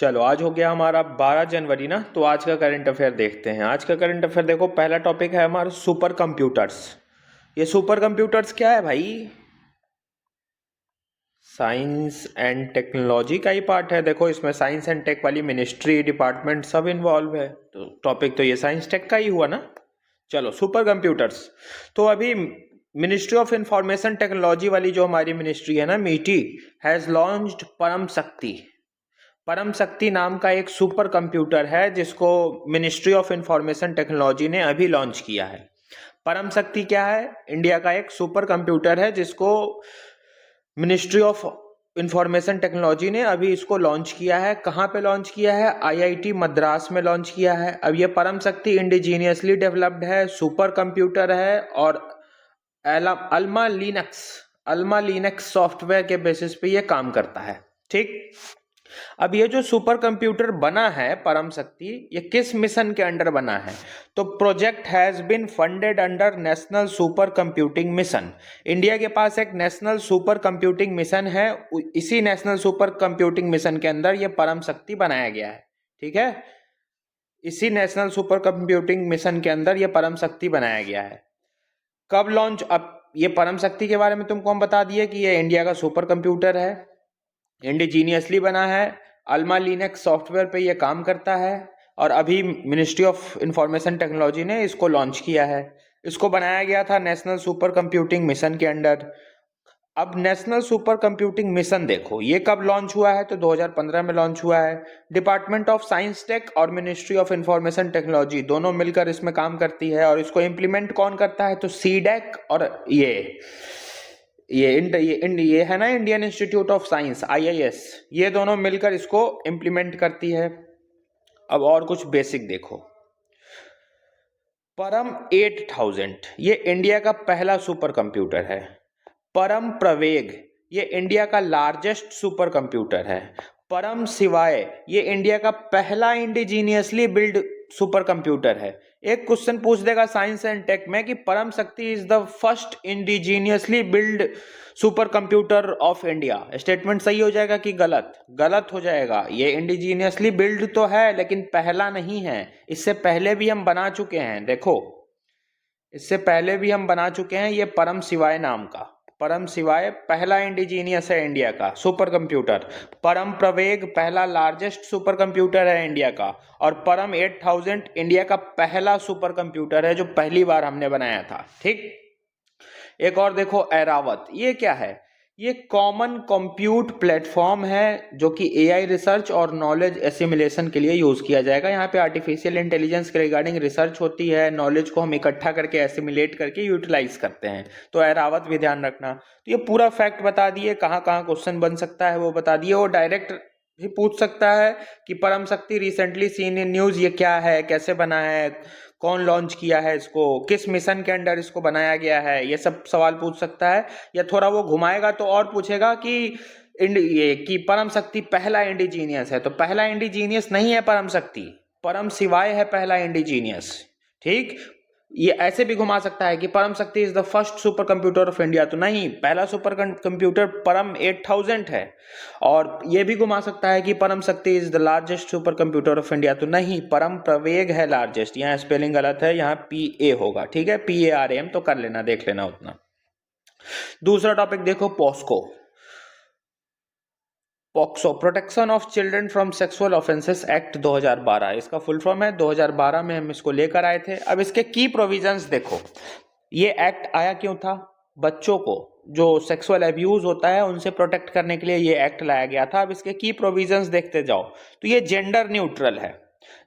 चलो आज हो गया हमारा 12 जनवरी ना, तो आज का करंट अफेयर देखते हैं। आज का करंट अफेयर देखो, पहला टॉपिक है हमारा सुपर कंप्यूटर्स। ये सुपर कंप्यूटर्स क्या है भाई? साइंस एंड टेक्नोलॉजी का ही पार्ट है। देखो इसमें साइंस एंड टेक वाली मिनिस्ट्री डिपार्टमेंट सब इन्वॉल्व है, तो टॉपिक तो ये साइंस टेक का ही हुआ ना। चलो सुपर कंप्यूटर्स, तो अभी मिनिस्ट्री ऑफ इंफॉर्मेशन टेक्नोलॉजी वाली जो हमारी मिनिस्ट्री है ना, मीटी, हैज लॉन्च्ड परम शक्ति। परम शक्ति नाम का एक सुपर कंप्यूटर है जिसको मिनिस्ट्री ऑफ इंफॉर्मेशन टेक्नोलॉजी ने अभी लॉन्च किया है। परम शक्ति क्या है? इंडिया का एक सुपर कंप्यूटर है जिसको मिनिस्ट्री ऑफ इंफॉर्मेशन टेक्नोलॉजी ने अभी इसको लॉन्च किया है। कहाँ पे लॉन्च किया है? आईआईटी मद्रास में लॉन्च किया है। अब ये परम शक्ति इंडिजीनियसली डेवलप्ड है, सुपर कंप्यूटर है और अल्मा लिनक्स सॉफ्टवेयर के बेसिस पे ये काम करता है। ठीक, अब ये जो सुपर कंप्यूटर बना है परम शक्ति, ये किस मिशन के अंडर बना है? तो project has been funded under national supercomputing mission. India के पास एक नेशनल सुपर कंप्यूटिंग मिशन है, इसी नेशनल सुपर कंप्यूटिंग मिशन के अंदर ये परम शक्ति बनाया गया है। ठीक है, इसी नेशनल सुपर कंप्यूटिंग मिशन के अंदर ये परम शक्ति बनाया गया है। कब लॉन्च? अब ये परम शक्ति के बारे में तुमको हम बता दिए कि ये इंडिया का सुपर कंप्यूटर है, इंडिजीनियसली बना है, अल्मा लिनक्स सॉफ्टवेयर पे ये काम करता है और अभी मिनिस्ट्री ऑफ इंफॉर्मेशन टेक्नोलॉजी ने इसको लॉन्च किया है। इसको बनाया गया था नेशनल सुपर कंप्यूटिंग मिशन के अंडर। अब नेशनल सुपर कंप्यूटिंग मिशन देखो, ये कब लॉन्च हुआ है? तो 2015 में लॉन्च हुआ है। डिपार्टमेंट ऑफ साइंस टेक और मिनिस्ट्री ऑफ इंफॉर्मेशन टेक्नोलॉजी दोनों मिलकर इसमें काम करती है। और इसको इम्प्लीमेंट कौन करता है? तो सीडेक और ये है ना, Indian institute of science, IIS, ये दोनों मिलकर इसको इम्प्लीमेंट करती है। अब और कुछ बेसिक देखो, परम 8000 ये इंडिया का पहला सुपर कंप्यूटर है। परम प्रवेग ये इंडिया का लार्जेस्ट सुपर कंप्यूटर है। परम शिवाय ये इंडिया का पहला इंडिजीनियसली बिल्ड सुपर कंप्यूटर है। एक क्वेश्चन पूछ देगा साइंस एंड टेक में कि परम शक्ति is the first indigenously build super computer of India. Statement सही हो जाएगा कि गलत? गलत हो जाएगा। ये इंडिजीनियसली बिल्ड तो है लेकिन पहला नहीं है, इससे पहले भी हम बना चुके हैं। देखो इससे पहले भी हम बना चुके हैं। ये परम शिवाय नाम का, परम शिवाय पहला इंडिजीनियस है इंडिया का सुपर कंप्यूटर। परम प्रवेग पहला लार्जेस्ट सुपर कंप्यूटर है इंडिया का। और परम 8000 इंडिया का पहला सुपर कंप्यूटर है जो पहली बार हमने बनाया था। ठीक, एक और देखो, ऐरावत, ये क्या है? ये कॉमन कंप्यूट प्लेटफॉर्म है जो कि एआई रिसर्च और नॉलेज एसिमिलेशन के लिए यूज किया जाएगा। यहाँ पे आर्टिफिशियल इंटेलिजेंस के रिगार्डिंग रिसर्च होती है, नॉलेज को हम इकट्ठा करके एसिमिलेट करके यूटिलाइज करते हैं। तो ऐरावत भी ध्यान रखना। तो ये पूरा फैक्ट बता दिए, कहाँ कहाँ क्वेश्चन बन सकता है वो बता दिए। वो डायरेक्ट भी पूछ सकता है कि परम शक्ति रिसेंटली सीन इन न्यूज, ये क्या है, कैसे बना है, कौन लॉन्च किया है इसको, किस मिशन के अंडर इसको बनाया गया है, ये सब सवाल पूछ सकता है। या थोड़ा वो घुमाएगा तो और पूछेगा कि ये कि परम शक्ति पहला इंडिजीनियस है, तो पहला इंडिजीनियस नहीं है परम शक्ति, परम शिवाय है पहला इंडिजीनियस। ठीक, ये ऐसे भी घुमा सकता है कि परम शक्ति is the first super computer of India, तो नहीं, पहला सुपर कंप्यूटर परम 8000 है। और ये भी घुमा सकता है कि परम शक्ति is the largest super computer of India, तो नहीं, परम प्रवेग है लार्जेस्ट। यहाँ स्पेलिंग गलत है, यहाँ PA होगा। ठीक है, PARAM तो कर लेना, देख लेना उतना। दूसरा टॉपिक देखो, POCSO, protection of children from sexual offences act 2012, इसका फुल फॉर्म है। 2012 में हम इसको लेकर आए थे। अब इसके की प्रोविजंस देखो, ये एक्ट आया क्यों था? बच्चों को जो सेक्सुअल अब्यूज होता है उनसे प्रोटेक्ट करने के लिए ये एक्ट लाया गया था। अब इसके की प्रोविजंस देखते जाओ, तो ये जेंडर न्यूट्रल है।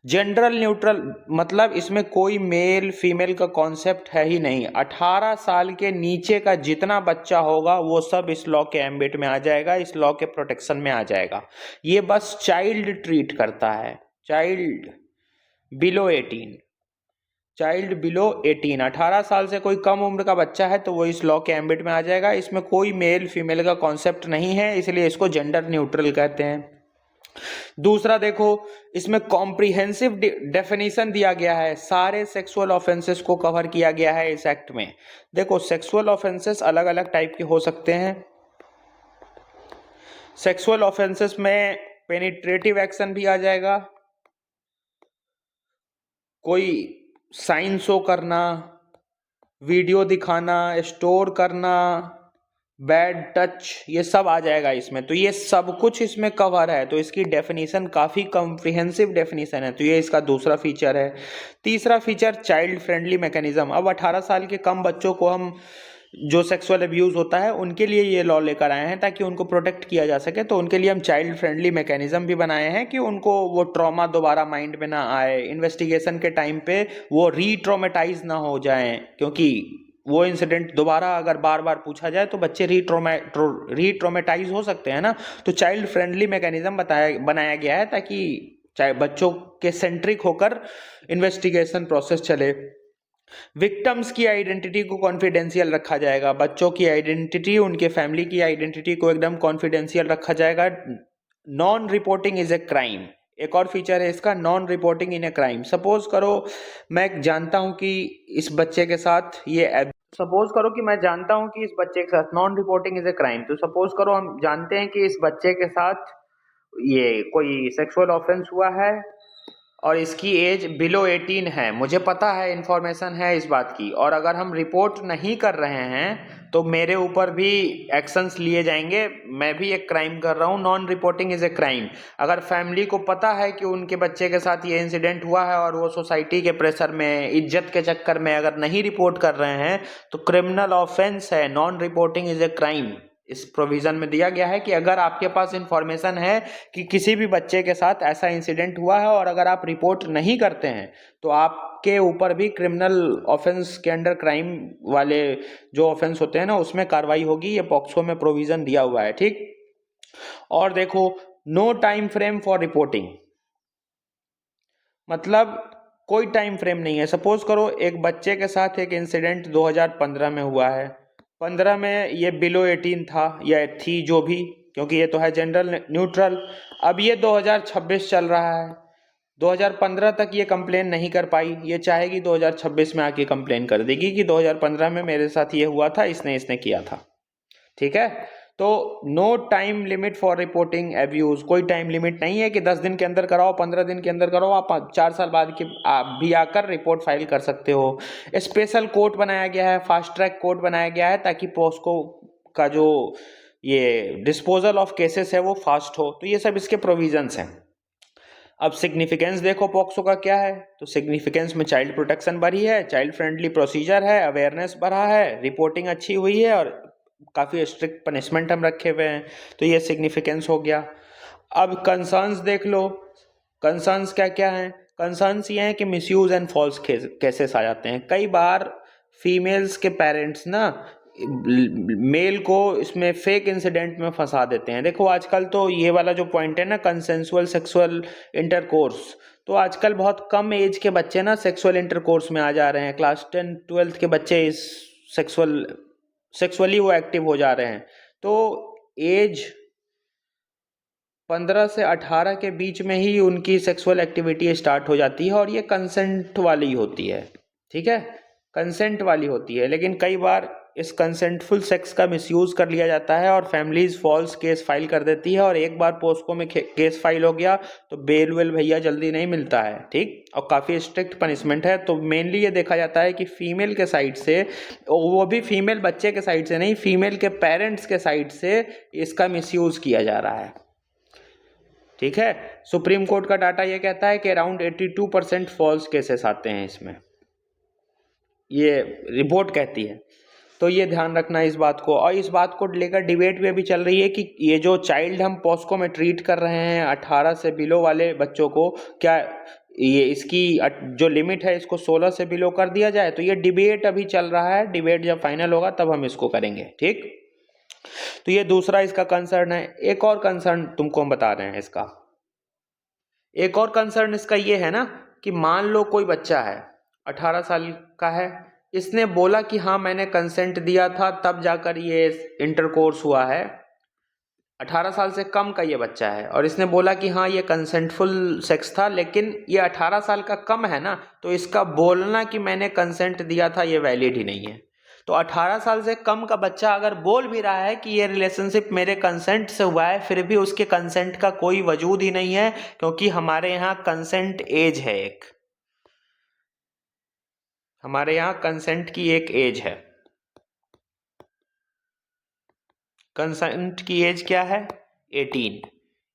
जेंडर न्यूट्रल मतलब इसमें कोई मेल फीमेल का कॉन्सेप्ट है ही नहीं। 18 साल के नीचे का जितना बच्चा होगा वो सब इस लॉ के एम्बिट में आ जाएगा, इस लॉ के प्रोटेक्शन में आ जाएगा। ये बस चाइल्ड ट्रीट करता है, चाइल्ड बिलो 18, चाइल्ड बिलो 18, 18 साल से कोई कम उम्र का बच्चा है तो वो इस लॉ के एम्बिट में आ जाएगा। इसमें कोई मेल फीमेल का कॉन्सेप्ट नहीं है, इसलिए इसको जेंडर न्यूट्रल कहते हैं। दूसरा देखो, इसमें कॉम्प्रिहेंसिव डेफिनेशन दिया गया है, सारे सेक्सुअल ऑफेंसेस को कवर किया गया है इस एक्ट में। देखो सेक्सुअल ऑफेंसेस अलग अलग टाइप के हो सकते हैं। सेक्सुअल ऑफेंसेस में पेनिट्रेटिव एक्शन भी आ जाएगा, कोई साइन शो करना, वीडियो दिखाना, स्टोर करना, बैड टच, ये सब आ जाएगा इसमें। तो ये सब कुछ इसमें कवर है, तो इसकी डेफिनेशन काफ़ी कॉम्प्रिहेंसिव डेफिनेशन है। तो ये इसका दूसरा फीचर है। तीसरा फीचर चाइल्ड फ्रेंडली मैकेनिज्म। अब 18 साल के कम बच्चों को हम जो सेक्सुअल अब्यूज़ होता है उनके लिए ये लॉ लेकर आए हैं ताकि उनको प्रोटेक्ट किया जा सके। तो उनके लिए हम चाइल्ड फ्रेंडली मैकेनिज्म भी बनाए हैं कि उनको वो ट्रॉमा दोबारा माइंड में ना आए, इन्वेस्टिगेशन के टाइम पे वो री-ट्रॉमेटाइज ना हो जाएं, क्योंकि वो इंसिडेंट दोबारा अगर बार बार पूछा जाए तो बच्चे री-ट्रॉमेटाइज हो सकते हैं ना। तो चाइल्ड फ्रेंडली मैकेनिज्म बनाया गया है ताकि चाहे बच्चों के सेंट्रिक होकर इन्वेस्टिगेशन प्रोसेस चले। विक्टिम्स की आइडेंटिटी को कॉन्फिडेंशियल रखा जाएगा, बच्चों की आइडेंटिटी, उनके फैमिली की आइडेंटिटी को एकदम कॉन्फिडेंशियल रखा जाएगा। Non reporting is a crime, एक और फीचर है इसका, non reporting in a crime. Suppose करो मैं जानता हूं कि इस बच्चे के साथ non reporting is a crime, तो सपोज करो हम जानते हैं कि इस बच्चे के साथ ये कोई सेक्सुअल ऑफेंस हुआ है और इसकी एज बिलो 18 है, मुझे पता है, इन्फॉर्मेशन है इस बात की, और अगर हम रिपोर्ट नहीं कर रहे हैं तो मेरे ऊपर भी एक्शंस लिए जाएंगे, मैं भी एक क्राइम कर रहा हूँ। Non reporting is a crime. अगर फैमिली को पता है कि उनके बच्चे के साथ ये इंसिडेंट हुआ है और वो सोसाइटी के प्रेशर में, इज्जत के चक्कर में अगर नहीं रिपोर्ट कर रहे हैं तो क्रिमिनल ऑफेंस है। Non reporting is a crime इस प्रोविजन में दिया गया है कि अगर आपके पास इंफॉर्मेशन है कि किसी भी बच्चे के साथ ऐसा इंसिडेंट हुआ है और अगर आप रिपोर्ट नहीं करते हैं तो आपके ऊपर भी क्रिमिनल ऑफेंस के अंडर, क्राइम वाले जो ऑफेंस होते हैं ना, उसमें कार्रवाई होगी। ये पॉक्सो में प्रोविजन दिया हुआ है, ठीक। और देखो, no time frame for reporting, मतलब कोई टाइम फ्रेम नहीं है। सपोज करो एक बच्चे के साथ एक इंसिडेंट 2015 में हुआ है, 15 में ये बिलो 18 था या थी जो भी, क्योंकि ये तो है जनरल न्यूट्रल। अब ये 2026 चल रहा है, 2015 तक ये कंप्लेन नहीं कर पाई, ये चाहेगी 2026 में आके कंप्लेन कर देगी कि 2015 में मेरे साथ ये हुआ था, इसने किया था, ठीक है। तो no time limit for reporting abuse, कोई टाइम लिमिट नहीं है कि 10 दिन के अंदर कराओ, 15 दिन के अंदर कराओ, आप 4 साल बाद के आप भी आकर रिपोर्ट फाइल कर सकते हो। स्पेशल कोर्ट बनाया गया है, फास्ट ट्रैक कोर्ट बनाया गया है ताकि पॉस्को का जो ये डिस्पोजल ऑफ केसेस है वो फास्ट हो। तो ये सब इसके प्रोविजंस हैं। अब सिग्निफिकेंस देखो पॉक्सो का क्या है, तो सिग्निफिकेंस में चाइल्ड प्रोटेक्शन बढ़ी है, चाइल्ड फ्रेंडली प्रोसीजर है, अवेयरनेस बढ़ा है, रिपोर्टिंग अच्छी हुई है और काफ़ी स्ट्रिक्ट पनिशमेंट हम रखे हुए हैं। तो ये सिग्निफिकेंस हो गया। अब कंसर्न्स देख लो, कंसर्न्स क्या क्या हैं। कंसर्न्स ये हैं कि मिसयूज एंड फॉल्स केसेस आ जाते हैं। कई बार फीमेल्स के पेरेंट्स ना मेल को इसमें फेक इंसिडेंट में फंसा देते हैं। देखो आजकल तो ये वाला जो पॉइंट है ना, कंसेंसुअल सेक्सुअल इंटरकोर्स, तो आजकल बहुत कम एज के बच्चे ना सेक्सुअल इंटरकोर्स में आ जा रहे हैं। क्लास 10 12th के बच्चे इस सेक्सुअली वो एक्टिव हो जा रहे हैं। तो एज 15 से 18 के बीच में ही उनकी सेक्सुअल एक्टिविटी स्टार्ट हो जाती है और ये कंसेंट वाली होती है, ठीक है, कंसेंट वाली होती है। लेकिन कई बार इस कंसेंटफुल सेक्स का मिसयूज कर लिया जाता है और फैमिलीज फॉल्स केस फाइल कर देती है, और एक बार पोस्को में केस फाइल हो गया तो बेल वेल भैया जल्दी नहीं मिलता है, ठीक। और काफ़ी स्ट्रिक्ट पनिशमेंट है। तो मेनली ये देखा जाता है कि फीमेल के साइड से, वो भी फीमेल बच्चे के साइड से नहीं, फीमेल के पेरेंट्स के साइड से इसका मिसयूज किया जा रहा है, ठीक है। सुप्रीम कोर्ट का डाटा ये कहता है कि अराउंड 82% फॉल्स केसेस आते हैं इसमें, ये रिपोर्ट कहती है। तो ये ध्यान रखना इस बात को। और इस बात को लेकर डिबेट भी अभी चल रही है कि ये जो चाइल्ड हम पॉस्को में ट्रीट कर रहे हैं 18 से बिलो वाले बच्चों को, क्या ये इसकी जो लिमिट है इसको 16 से बिलो कर दिया जाए। तो ये डिबेट अभी चल रहा है, डिबेट जब फाइनल होगा तब हम इसको करेंगे, ठीक। तो ये दूसरा इसका कंसर्न है। एक और कंसर्न तुमको हम बता रहे हैं इसका, एक और कंसर्न इसका ये है ना कि मान लो कोई बच्चा है 18 साल का है, इसने बोला कि हाँ मैंने कंसेंट दिया था तब जाकर ये इंटरकोर्स हुआ है। 18 साल से कम का ये बच्चा है और इसने बोला कि हाँ ये कंसेंटफुल सेक्स था, लेकिन ये 18 साल का कम है ना, तो इसका बोलना कि मैंने कंसेंट दिया था ये वैलिड ही नहीं है। तो 18 साल से कम का बच्चा अगर बोल भी रहा है कि ये रिलेशनशिप मेरे कंसेंट से हुआ है, फिर भी उसके कंसेंट का कोई वजूद ही नहीं है, क्योंकि हमारे यहाँ कंसेंट एज है, हमारे यहाँ कंसेंट की एक एज है। कंसेंट की एज क्या है?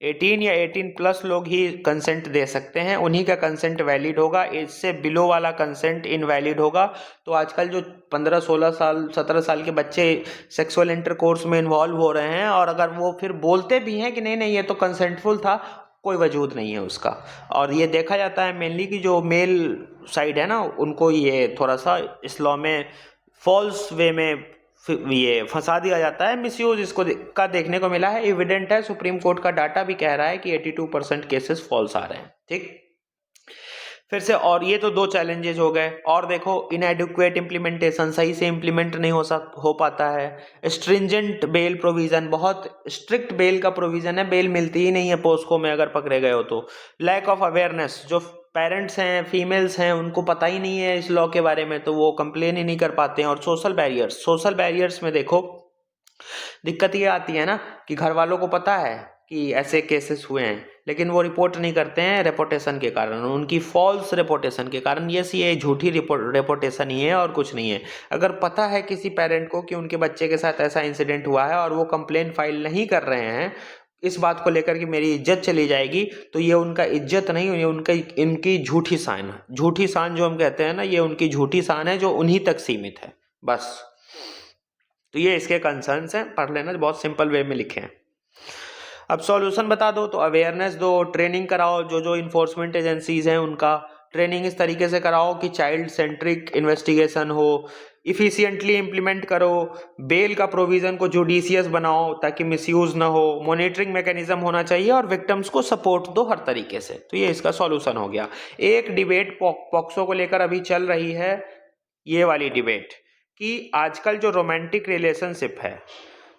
18 या 18+ लोग ही कंसेंट दे सकते हैं, उन्हीं का कंसेंट वैलिड होगा। एज से बिलो वाला कंसेंट इनवैलिड होगा। तो आजकल जो 15, 16 साल, 17 साल के बच्चे सेक्सुअल इंटरकोर्स में इन्वॉल्व हो रहे हैं, और अगर वो फिर बोलते भी हैं कि नहीं नहीं ये तो कंसेंटफुल था, कोई वजूद नहीं है उसका। और ये देखा जाता है मेनली कि जो मेल साइड है ना, उनको ये थोड़ा सा इस लॉ में फॉल्स वे में ये फंसा दिया जाता है, मिसयूज इसको का देखने को मिला है। एविडेंट है, सुप्रीम कोर्ट का डाटा भी कह रहा है कि 82% केसेस फॉल्स आ रहे हैं। ठीक, फिर से, और ये तो 2 चैलेंजेस हो गए। और देखो, इनएडिक्वेट इम्प्लीमेंटेशन, सही से इम्प्लीमेंट नहीं हो पाता है। स्ट्रिंजेंट बेल प्रोविजन, बहुत स्ट्रिक्ट बेल का प्रोविजन है, बेल मिलती ही नहीं है पोस्को में अगर पकड़े गए हो तो। लैक ऑफ अवेयरनेस, जो पेरेंट्स हैं, फीमेल्स हैं, उनको पता ही नहीं है इस लॉ के बारे में, तो वो कंप्लेन ही नहीं कर पाते हैं। और सोशल बैरियर्स में देखो दिक्कत ये आती है ना कि घर वालों को पता है कि ऐसे केसेस हुए हैं, लेकिन वो रिपोर्ट नहीं करते हैं रेपुटेशन के कारण, उनकी फॉल्स रेपुटेशन के कारण। ये झूठी रेपुटेशन ही है और कुछ नहीं है। अगर पता है किसी पेरेंट को कि उनके बच्चे के साथ ऐसा इंसिडेंट हुआ है और वो कंप्लेन फाइल नहीं कर रहे हैं इस बात को लेकर कि मेरी इज्जत चली जाएगी, तो ये उनका इज्जत नहीं, ये उनका इनकी झूठी शान है। झूठी शान जो हम कहते हैं ना, ये उनकी झूठी शान है जो उन्हीं तक सीमित है, बस। तो ये इसके कंसर्न्स हैं, पढ़ लेना, बहुत सिंपल वे में लिखे हैं। अब सॉल्यूशन बता दो, तो अवेयरनेस दो, ट्रेनिंग कराओ, जो इन्फोर्समेंट एजेंसीज हैं उनका ट्रेनिंग इस तरीके से कराओ कि चाइल्ड सेंट्रिक इन्वेस्टिगेशन हो, इफिशिएंटली इम्प्लीमेंट करो, बेल का प्रोविजन को जुडिशियस बनाओ ताकि मिसयूज ना हो, मॉनिटरिंग मैकेनिज्म होना चाहिए, और विक्टिम्स को सपोर्ट दो हर तरीके से। तो ये इसका सॉल्यूशन हो गया। एक डिबेट पॉक्सो को लेकर अभी चल रही है, ये वाली डिबेट, कि आजकल जो रोमांटिक रिलेशनशिप है,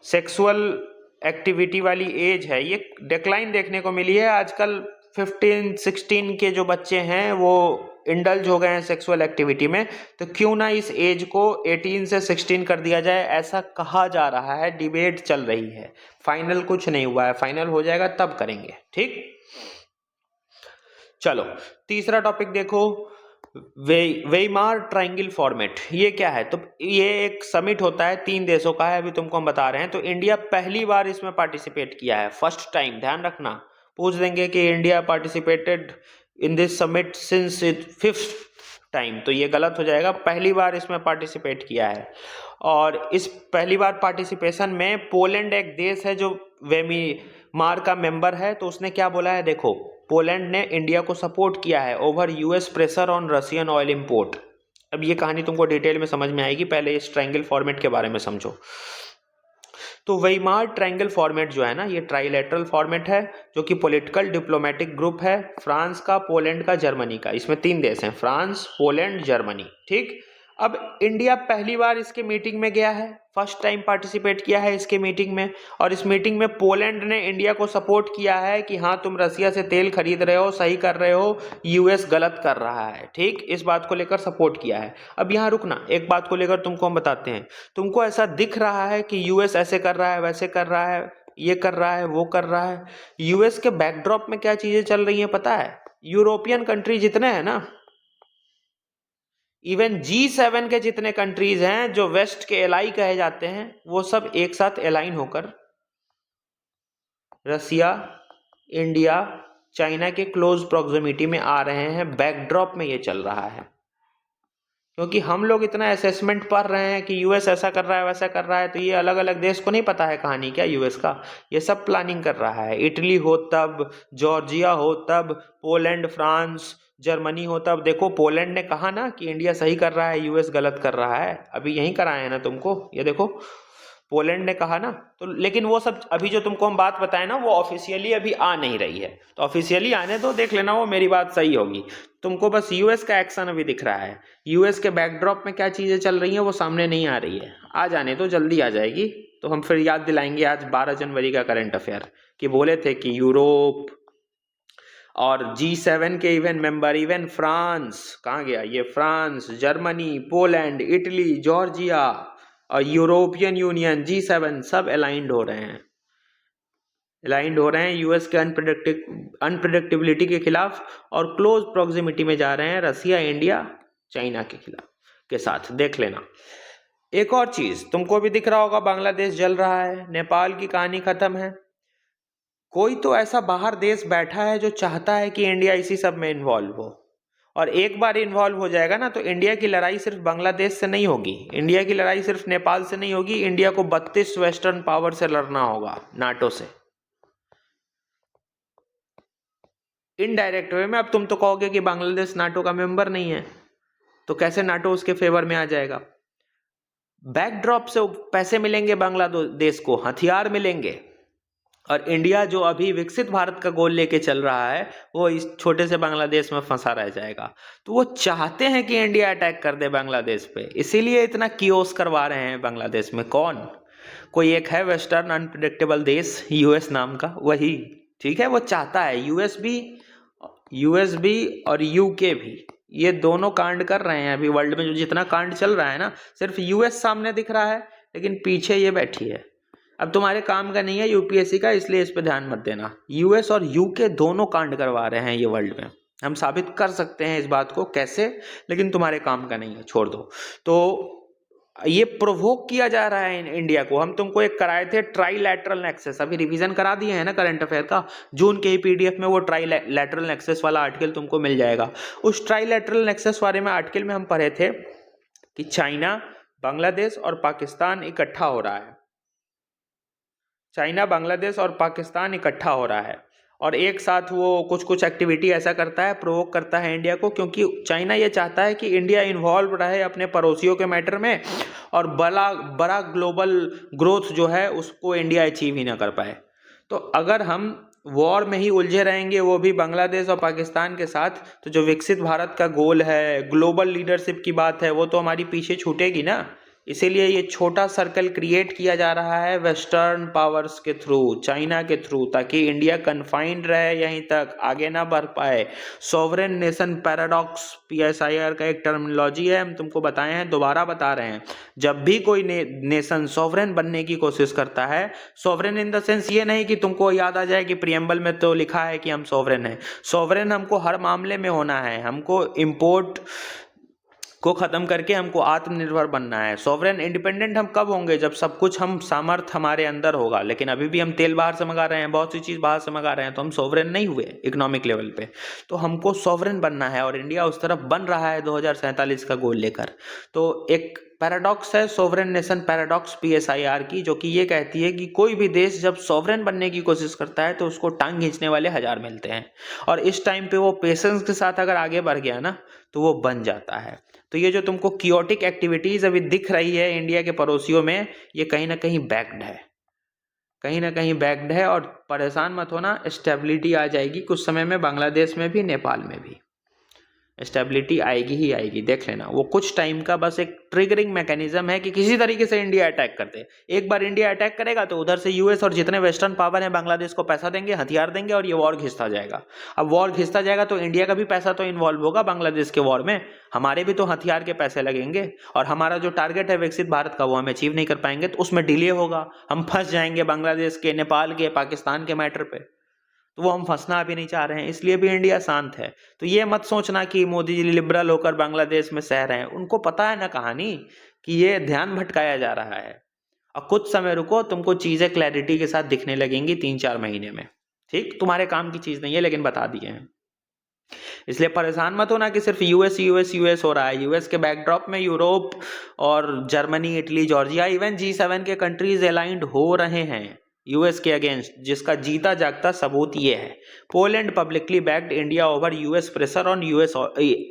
सेक्सुअल एक्टिविटी वाली एज है, ये डिक्लाइन देखने को मिली है। आजकल 15, 16 के जो बच्चे हैं वो इंडल्ज हो गए हैं सेक्सुअल एक्टिविटी में, तो क्यों ना इस एज को 18 से 16 कर दिया जाए, ऐसा कहा जा रहा है, डिबेट चल रही है। फाइनल कुछ नहीं हुआ है, फाइनल हो जाएगा तब करेंगे। ठीक, चलो तीसरा टॉपिक देखो, वेइमार ट्रायंगल फॉर्मेट। ये क्या है? तो ये एक समिट होता है, 3 देशों का है, अभी तुमको हम बता रहे हैं। तो इंडिया पहली बार इसमें पार्टिसिपेट किया है, फर्स्ट टाइम, ध्यान रखना। पूछ देंगे कि India participated in this summit since it 5th time, तो ये गलत हो जाएगा, पहली बार इसमें पार्टिसिपेट किया है। और इस पहली बार पार्टिसिपेशन में पोलैंड एक देश है जो वेइमार का मेंबर है, तो उसने क्या बोला है देखो, पोलैंड ने इंडिया को सपोर्ट किया है over US pressure on Russian oil import. अब ये कहानी तुमको डिटेल में समझ में आएगी, पहले इस ट्रायंगल फॉर्मेट के बारे में समझो। तो वेइमार ट्रायंगल फॉर्मेट जो है ना, ये ट्राइलेटरल फॉर्मेट है, जो कि पॉलिटिकल डिप्लोमेटिक ग्रुप है, फ्रांस का, पोलैंड का, जर्मनी का। इसमें 3 देश हैं, फ्रांस, पोलैंड, जर्मनी। ठीक, अब इंडिया पहली बार इसके मीटिंग में गया है, फर्स्ट टाइम पार्टिसिपेट किया है इसके मीटिंग में, और इस मीटिंग में पोलैंड ने इंडिया को सपोर्ट किया है कि हाँ तुम रसिया से तेल खरीद रहे हो, सही कर रहे हो, यूएस गलत कर रहा है। ठीक, इस बात को लेकर सपोर्ट किया है। अब यहाँ रुकना, एक बात को लेकर तुमको हम बताते हैं। तुमको ऐसा दिख रहा है कि यूएस ऐसे कर रहा है, वैसे कर रहा है, ये कर रहा है, वो कर रहा है, यूएस के बैकड्रॉप में क्या चीजें चल रही हैं पता है? यूरोपियन कंट्री जितने हैं ना, इवन G7 के जितने कंट्रीज हैं जो वेस्ट के एलाई कहे जाते हैं, वो सब एक साथ अलाइन होकर रसिया, इंडिया, चाइना के क्लोज प्रॉक्सिमिटी में आ रहे हैं। बैकड्रॉप में ये चल रहा है, क्योंकि हम लोग इतना असेसमेंट पढ़ रहे हैं कि यूएस ऐसा कर रहा है, वैसा कर रहा है, तो ये अलग अलग देश को नहीं पता है कहानी क्या यूएस का, ये सब प्लानिंग कर रहा है। इटली हो तब, जॉर्जिया हो तब, पोलैंड, फ्रांस, जर्मनी हो तब। देखो पोलैंड ने कहा ना कि इंडिया सही कर रहा है, यूएस गलत कर रहा है, अभी यही कराया है ना तुमको, ये देखो पोलैंड ने कहा ना। तो लेकिन वो सब अभी जो तुमको हम बात बताए ना, वो ऑफिशियली अभी आ नहीं रही है, तो ऑफिशियली आने दो, देख लेना, वो मेरी बात सही होगी। तुमको बस यूएस का एक्शन अभी दिख रहा है, यूएस के बैकड्रॉप में क्या चीजें चल रही हैं वो सामने नहीं आ रही है। आ जाने तो जल्दी आ जाएगी, तो हम फिर याद दिलाएंगे आज 12 जनवरी का करंट अफेयर, कि बोले थे कि यूरोप और G7 के इवन मेंबर, इवन फ्रांस, कहाँ गया ये, France, Germany, Poland, Italy, Georgia, और यूरोपियन यूनियन, G7 सब अलाइंड हो रहे हैं यूएस के अनप्रेडिक्टेबिलिटी के खिलाफ, और क्लोज प्रॉक्सिमिटी में जा रहे हैं रसिया, इंडिया, चाइना के साथ। देख लेना। एक और चीज तुमको भी दिख रहा होगा, बांग्लादेश जल रहा है, नेपाल की कहानी खत्म है। कोई तो ऐसा बाहर देश बैठा है जो चाहता है कि इंडिया इसी सब में इन्वॉल्व हो, और एक बार इन्वॉल्व हो जाएगा ना तो इंडिया की लड़ाई सिर्फ बांग्लादेश से नहीं होगी, इंडिया की लड़ाई सिर्फ नेपाल से नहीं होगी, इंडिया को 32 वेस्टर्न पावर से लड़ना होगा, नाटो से। इनडायरेक्ट वे में। अब तुम तो कहोगे कि बांग्लादेश नाटो का मेंबर नहीं है, तो कैसे नाटो उसके फेवर में आ जाएगा? बैकड्रॉप से पैसे मिलेंगे बांग्लादेश को, हथियार मिलेंगे, और इंडिया जो अभी विकसित भारत का गोल लेके चल रहा है वो इस छोटे से बांग्लादेश में फंसा रह जाएगा। तो वो चाहते हैं कि इंडिया अटैक कर दे बांग्लादेश पे, इसीलिए इतना कियोस करवा रहे हैं बांग्लादेश में। कौन? कोई एक है वेस्टर्न अनप्रिडिक्टेबल देश, यूएस नाम का, वही। ठीक है, वो चाहता है, यूएस भी और यूके भी, ये दोनों कांड कर रहे हैं अभी वर्ल्ड में। जो जितना कांड चल रहा है ना, सिर्फ यूएस सामने दिख रहा है, लेकिन पीछे ये बैठी है। अब तुम्हारे काम का नहीं है यूपीएससी का, इसलिए इस पे ध्यान मत देना। यूएस और यूके दोनों कांड करवा रहे हैं ये वर्ल्ड में। हम साबित कर सकते हैं इस बात को कैसे, लेकिन तुम्हारे काम का नहीं है, छोड़ दो। तो ये प्रोवोक किया जा रहा है इंडिया को। हम तुमको एक कराए थे ट्राइलैटरल नेक्सस, अभी रिवीजन करा दिए हैं ना करंट अफेयर का, जून के ही पीडीएफ में वो ट्राइलैटरल नेक्सस वाला आर्टिकल तुमको मिल जाएगा। उस ट्राइलैटरल नेक्सस बारे में आर्टिकल में हम पढ़े थे कि चाइना, बांग्लादेश और पाकिस्तान इकट्ठा हो रहा है। चाइना, बांग्लादेश और पाकिस्तान इकट्ठा हो रहा है, और एक साथ वो कुछ कुछ एक्टिविटी ऐसा करता है, प्रोवोक करता है इंडिया को, क्योंकि चाइना ये चाहता है कि इंडिया इन्वॉल्व रहे अपने पड़ोसियों के मैटर में, और बड़ा ग्लोबल ग्रोथ जो है उसको इंडिया अचीव ही ना कर पाए। तो अगर हम वॉर में ही उलझे रहेंगे, वो भी बांग्लादेश और पाकिस्तान के साथ, तो जो विकसित भारत का गोल है, ग्लोबल लीडरशिप की बात है, वो तो हमारी पीछे छूटेगी ना। इसीलिए ये छोटा सर्कल क्रिएट किया जा रहा है वेस्टर्न पावर्स के थ्रू, चाइना के थ्रू, ताकि इंडिया कन्फाइंड रहे यहीं तक, आगे ना बढ़ पाए। सॉवरेन नेशन पैराडॉक्स, PSIR का एक टर्मिनोलॉजी है, हम तुमको बताए हैं, दोबारा बता रहे हैं। जब भी कोई नेशन सॉवरेन बनने की कोशिश करता है, सॉवरेन इन द सेंस ये नहीं कि तुमको याद आ जाए कि प्रियम्बल में तो लिखा है कि हम सॉवरेन हैं। सॉवरेन हमको हर मामले में होना है, हमको इम्पोर्ट को खत्म करके हमको आत्मनिर्भर बनना है। सॉवरेन इंडिपेंडेंट हम कब होंगे? जब सब कुछ हम सामर्थ्य हमारे अंदर होगा। लेकिन अभी भी हम तेल बाहर से मंगा रहे हैं, बहुत सी चीज़ बाहर से मंगा रहे हैं, तो हम सॉवरेन नहीं हुए इकोनॉमिक लेवल पे। तो हमको सॉवरेन बनना है, और इंडिया उस तरफ बन रहा है 2047 का गोल लेकर। तो एक पैराडॉक्स है सोवरेन नेशन पैराडॉक्स PSIR की, जो कि ये कहती है कि कोई भी देश जब सोवरेन बनने की कोशिश करता है तो उसको टांग खींचने वाले हजार मिलते हैं, और इस टाइम पे वो पेशेंस के साथ अगर आगे बढ़ गया ना तो वो बन जाता है। तो ये जो तुमको कियोटिक एक्टिविटीज अभी दिख रही है इंडिया के पड़ोसियों में, ये कहीं ना कहीं बैक्ड है, कहीं ना कहीं बैक्ड है। और परेशान मत होना, स्टेबिलिटी आ जाएगी कुछ समय में, बांग्लादेश में भी, नेपाल में भी स्टेबिलिटी आएगी ही आएगी, देख लेना। वो कुछ टाइम का बस एक ट्रिगरिंग मैकेनिज्म है कि किसी तरीके से इंडिया अटैक कर दे। एक बार इंडिया अटैक करेगा तो उधर से यूएस और जितने वेस्टर्न पावर हैं बांग्लादेश को पैसा देंगे, हथियार देंगे, और ये वॉर घिसता जाएगा। अब वॉर घिसता जाएगा तो इंडिया का भी पैसा तो इन्वॉल्व होगा बांग्लादेश के वॉर में, हमारे भी तो हथियार के पैसे लगेंगे, और हमारा जो टारगेट है विकसित भारत का वो हम अचीव नहीं कर पाएंगे, तो उसमें डिले होगा, हम फंस जाएंगे बांग्लादेश के, नेपाल के, पाकिस्तान के मैटर पे। तो वो हम फंसना भी नहीं चाह रहे हैं, इसलिए भी इंडिया शांत है। तो ये मत सोचना कि मोदी जी लिबरल होकर बांग्लादेश में सह रहे हैं, उनको पता है ना कहानी कि ये ध्यान भटकाया जा रहा है। और कुछ समय रुको, तुमको चीजें क्लैरिटी के साथ दिखने लगेंगी 3-4 महीने में। ठीक, तुम्हारे काम की चीज नहीं है, लेकिन बता दिए हैं, इसलिए परेशान मत होना कि सिर्फ यूएस यूएस यूएस हो रहा है। यूएस के बैकड्रॉप में यूरोप और Germany, Italy, Georgia, even G7 के कंट्रीज अलाइंड हो रहे हैं यूएस के अगेंस्ट, जिसका जीता जागता सबूत ये है। Poland publicly backed India over US pressure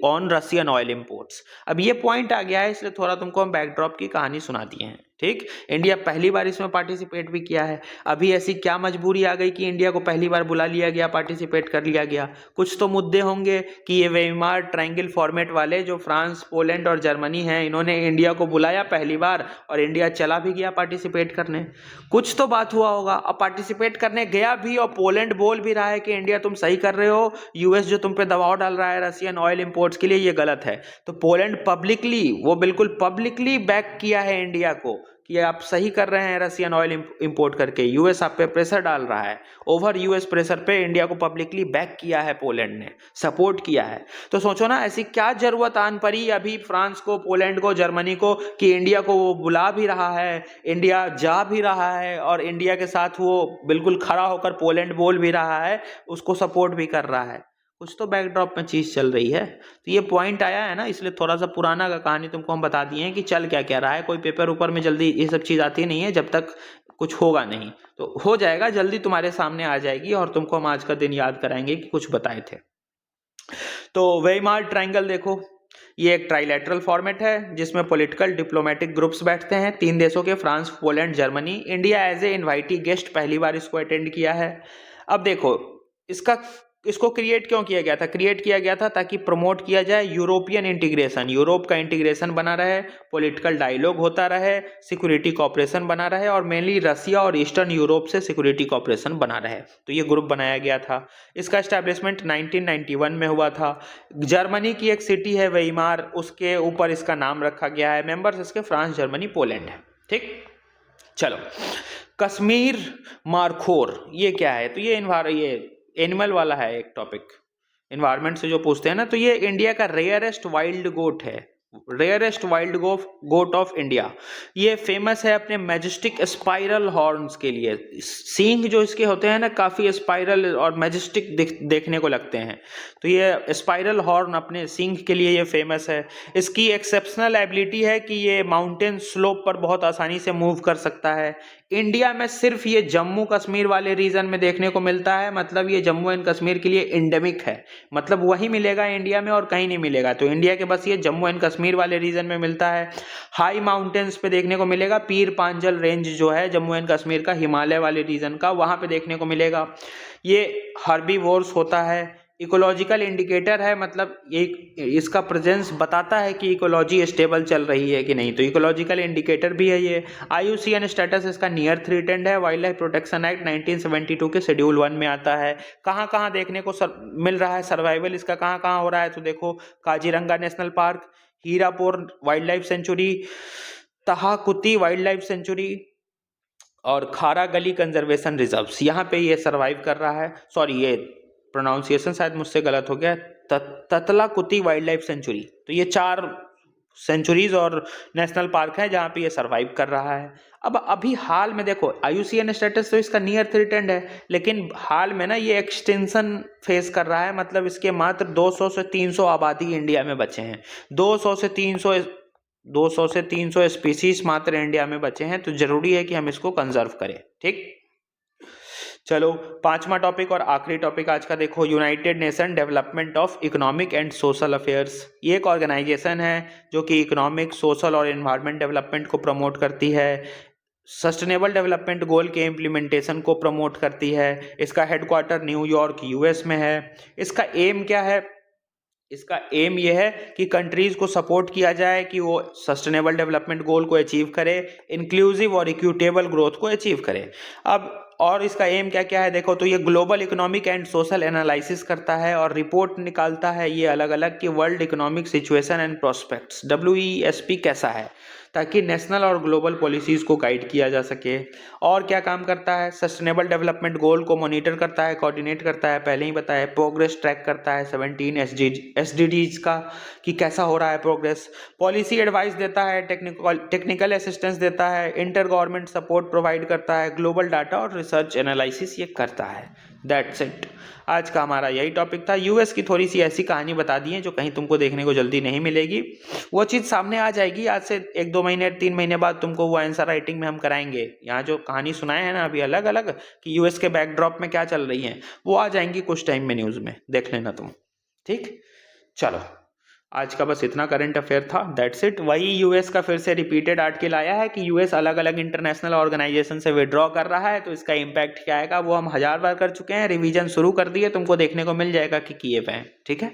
on Russian oil imports. अब ये पॉइंट आ गया है, इसलिए थोड़ा तुमको हम बैकड्रॉप की कहानी सुना दिए हैं। ठीक, इंडिया पहली बार इसमें पार्टिसिपेट भी किया है। अभी ऐसी क्या मजबूरी आ गई कि इंडिया को पहली बार बुला लिया गया, पार्टिसिपेट कर लिया गया? कुछ तो मुद्दे होंगे कि ये वेइमार ट्रायंगल फॉर्मेट वाले जो फ्रांस, पोलैंड और जर्मनी हैं, इन्होंने इंडिया को बुलाया पहली बार और इंडिया चला भी गया पार्टिसिपेट करने। कुछ तो बात हुआ होगा। अब पार्टिसिपेट करने गया भी और पोलैंड बोल भी रहा है कि इंडिया तुम सही कर रहे हो, यूएस जो तुम पे दबाव डाल रहा है रशियन ऑयल इंपोर्ट्स के लिए, ये गलत है। तो पोलैंड पब्लिकली, वो बिल्कुल पब्लिकली बैक किया है इंडिया को कि आप सही कर रहे हैं रशियन ऑयल इंपोर्ट करके, यूएस आप पे प्रेशर डाल रहा है, ओवर यूएस प्रेशर पे इंडिया को पब्लिकली बैक किया है, पोलैंड ने सपोर्ट किया है। तो सोचो ना ऐसी क्या जरूरत आन पड़ी अभी फ्रांस को, पोलैंड को, जर्मनी को कि इंडिया को वो बुला भी रहा है, इंडिया जा भी रहा है और इंडिया के साथ वो बिल्कुल खड़ा होकर पोलैंड बोल भी रहा है, उसको सपोर्ट भी कर रहा है। कुछ तो बैकड्रॉप में चीज चल रही है। तो ये पॉइंट आया है ना, इसलिए थोड़ा सा पुराना का कहानी तुमको हम बता दिए हैं कि चल क्या क्या रहा है। कोई पेपर ऊपर में जल्दी ये सब चीज आती नहीं है जब तक कुछ होगा नहीं, तो हो जाएगा जल्दी, तुम्हारे सामने आ जाएगी और तुमको हम आज का दिन याद कराएंगे कि कुछ बताए थे। तो वेइमार ट्रायंगल देखो, ये एक ट्राइलेटरल फॉर्मेट है जिसमें पॉलिटिकल डिप्लोमेटिक ग्रुप्स बैठते हैं 3 देशों के, France, Poland, Germany. India as a invitee guest पहली बार इसको अटेंड किया है। अब देखो इसको क्रिएट क्यों किया गया था? क्रिएट किया गया था ताकि प्रमोट किया जाए यूरोपियन इंटीग्रेशन, यूरोप का इंटीग्रेशन बना रहे, पॉलिटिकल डायलॉग होता रहे, सिक्योरिटी कॉपरेशन बना रहे और मेनली रसिया और ईस्टर्न यूरोप से सिक्योरिटी कॉपरेशन बना रहे। तो ये ग्रुप बनाया गया था। इसका एस्टैब्लिशमेंट 1991 में हुआ था। जर्मनी की एक सिटी है वेइमार, उसके ऊपर इसका नाम रखा गया है। मेंबर्स इसके फ्रांस, जर्मनी, पोलैंड है। ठीक, चलो कश्मीर मारखोर ये क्या है? तो ये एनिमल वाला है एक टॉपिक, एनवायरनमेंट से जो पूछते हैं ना। तो ये इंडिया का रेयरेस्ट वाइल्ड गोट है, rarest wild goat of India. ये फेमस है अपने मैजेस्टिक स्पाइरल हॉर्न्स के लिए। सींग जो इसके होते हैं ना काफी स्पाइरल और मैजेस्टिक देखने को लगते हैं। तो ये स्पाइरल हॉर्न अपने सींग के लिए ये फेमस है। इसकी एक्सेप्शनल एबिलिटी है कि ये माउंटेन स्लोप पर बहुत आसानी से मूव कर सकता है। इंडिया में सिर्फ ये जम्मू कश्मीर वाले रीजन में देखने को मिलता है, मतलब ये जम्मू एंड कश्मीर के लिए एंडेमिक है, मतलब वही मिलेगा इंडिया में और कहीं नहीं मिलेगा। तो इंडिया के बस ये जम्मू एंड कश्मीर वाले रीजन में मिलता है। हाई माउंटेन्स पे देखने को मिलेगा, पीर पांजल रेंज जो है जम्मू एंड कश्मीर का, हिमालय वाले रीजन का, वहां पे देखने को मिलेगा। ये हर्बीवोर्स होता है। इकोलॉजिकल इंडिकेटर है, मतलब ये इसका प्रेजेंस बताता है कि इकोलॉजी स्टेबल चल रही है कि नहीं, तो इकोलॉजिकल इंडिकेटर भी है ये। IUCN स्टेटस इसका नियर थ्रेटेंड है। वाइल्ड लाइफ प्रोटेक्शन एक्ट 1972 के शेड्यूल 1 में आता है। कहाँ कहाँ देखने को मिल रहा है सर्वाइवल इसका, कहाँ कहाँ हो रहा है? तो देखो Kaziranga national park, Hirapur wildlife sanctuary, Tahakuti wildlife sanctuary और खारा गली कंजर्वेशन रिजर्व्स, यहाँ पे ये सर्वाइव कर रहा है। सॉरी, ये प्रोनाउंसिएशन शायद मुझसे गलत हो गया, ततलाकुती वाइल्ड लाइफ सेंचुरी। तो ये 4 सेंचुरीज और नेशनल पार्क है जहाँ पे ये सर्वाइव कर रहा है। अब अभी हाल में देखो IUCN स्टेटस तो इसका नियर थ्रेटेंड है, लेकिन हाल में ना ये एक्सटेंशन फेस कर रहा है, मतलब इसके मात्र 200 से 300 आबादी इंडिया में बचे हैं। 200 से 300 स्पीसीज मात्र इंडिया में बचे हैं, तो जरूरी है कि हम इसको कंजर्व करें। ठीक, चलो 5वां टॉपिक और आखिरी टॉपिक आज का देखो, United nation development of economic and social affairs. ये एक ऑर्गेनाइजेशन है जो कि इकोनॉमिक, सोशल और एनवायरनमेंट डेवलपमेंट को प्रमोट करती है, सस्टेनेबल डेवलपमेंट गोल के इम्प्लीमेंटेशन को प्रमोट करती है। इसका हेडक्वार्टर न्यूयॉर्क US में है। इसका एम क्या है? इसका एम यह है कि कंट्रीज को सपोर्ट किया जाए कि वो सस्टेनेबल डेवलपमेंट गोल को अचीव करे, इंक्लूसिव और इक्विटेबल ग्रोथ को अचीव करे। अब और इसका एम क्या क्या है देखो, तो ये global economic and social analysis करता है और रिपोर्ट निकालता है ये अलग अलग कि world economic situation and prospects WESP कैसा है, ताकि नेशनल और ग्लोबल पॉलिसीज को गाइड किया जा सके। और क्या काम करता है? सस्टेनेबल डेवलपमेंट गोल को मॉनिटर करता है, कोऑर्डिनेट करता है, पहले ही बताया, प्रोग्रेस ट्रैक करता है 17 SDGs का कि कैसा हो रहा है प्रोग्रेस, पॉलिसी एडवाइस देता है, टेक्निकल असिस्टेंस देता है, इंटर गवर्नमेंट सपोर्ट प्रोवाइड करता है, ग्लोबल डाटा और रिसर्च एनालिसिस ये करता है। दैट्स इट, आज का हमारा यही टॉपिक था। US की थोड़ी सी ऐसी कहानी बता दी है जो कहीं तुमको देखने को जल्दी नहीं मिलेगी, वो चीज़ सामने आ जाएगी आज से 1-2 महीने 3 महीने बाद तुमको वो आंसर राइटिंग में हम कराएंगे। यहाँ जो कहानी सुनाए हैं ना अभी अलग अलग कि US के बैकड्रॉप में क्या चल रही है, वो आ जाएंगी कुछ टाइम में न्यूज़ में, देख लेना तुम। ठीक, चलो आज का बस इतना करंट अफेयर था, दैट्स इट। वही US का फिर से रिपीटेड आर्टिकल आया है कि US अलग अलग इंटरनेशनल ऑर्गेनाइजेशन से विड्रॉ कर रहा है, तो इसका इम्पैक्ट क्या आएगा वो हम 1000 बार कर चुके हैं, रिवीजन शुरू कर दिए, तुमको देखने को मिल जाएगा कि किए हुए हैं। ठीक है,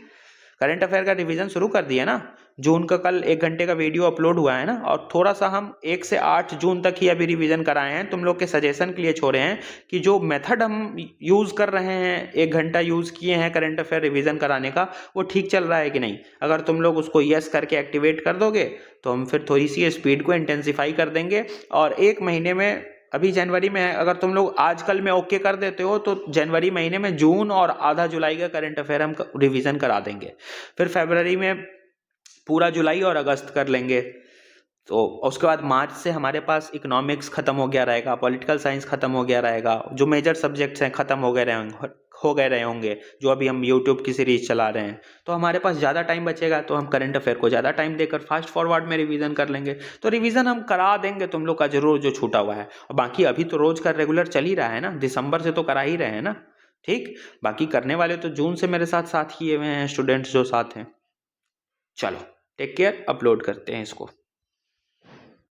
करंट अफेयर का रिवीजन शुरू कर दिया ना। जून का कल 1 घंटे का वीडियो अपलोड हुआ है ना, और थोड़ा सा हम 1 से 8 जून तक ही अभी रिवीजन कराए हैं। तुम लोग के सजेशन के लिए छोड़े हैं कि जो मेथड हम यूज कर रहे हैं, 1 घंटा यूज किए हैं करंट अफेयर रिवीजन कराने का, वो ठीक चल रहा है कि नहीं। अगर तुम लोग उसको यस करके एक्टिवेट कर दोगे तो हम फिर थोड़ी सी स्पीड को इंटेंसिफाई कर देंगे, और 1 महीने में, अभी जनवरी में है, अगर तुम लोग आजकल में ओके कर देते हो तो जनवरी महीने में जून और आधा जुलाई का करंट अफेयर हम रिवीजन करा देंगे। फिर फरवरी में पूरा जुलाई और अगस्त कर लेंगे। तो उसके बाद मार्च से हमारे पास इकोनॉमिक्स खत्म हो गया रहेगा, पॉलिटिकल साइंस खत्म हो गया रहेगा, जो मेजर सब्जेक्ट्स हैं खत्म हो गए रहे होंगे, जो अभी हम यूट्यूब की सीरीज चला रहे हैं। तो हमारे पास ज़्यादा टाइम बचेगा, तो हम करंट अफेयर को ज़्यादा टाइम देकर फास्ट फॉरवर्ड में रिवीजन कर लेंगे। तो रिवीजन हम करा देंगे तुम लोग का जरूर, जो छूटा हुआ है। और बाकी अभी तो रोज का रेगुलर चल ही रहा है ना, दिसंबर से तो करा ही रहे हैं ना। ठीक, बाकी करने वाले तो जून से मेरे साथ किए हुए हैं स्टूडेंट्स जो साथ हैं। चलो टेक केयर, अपलोड करते हैं इसको।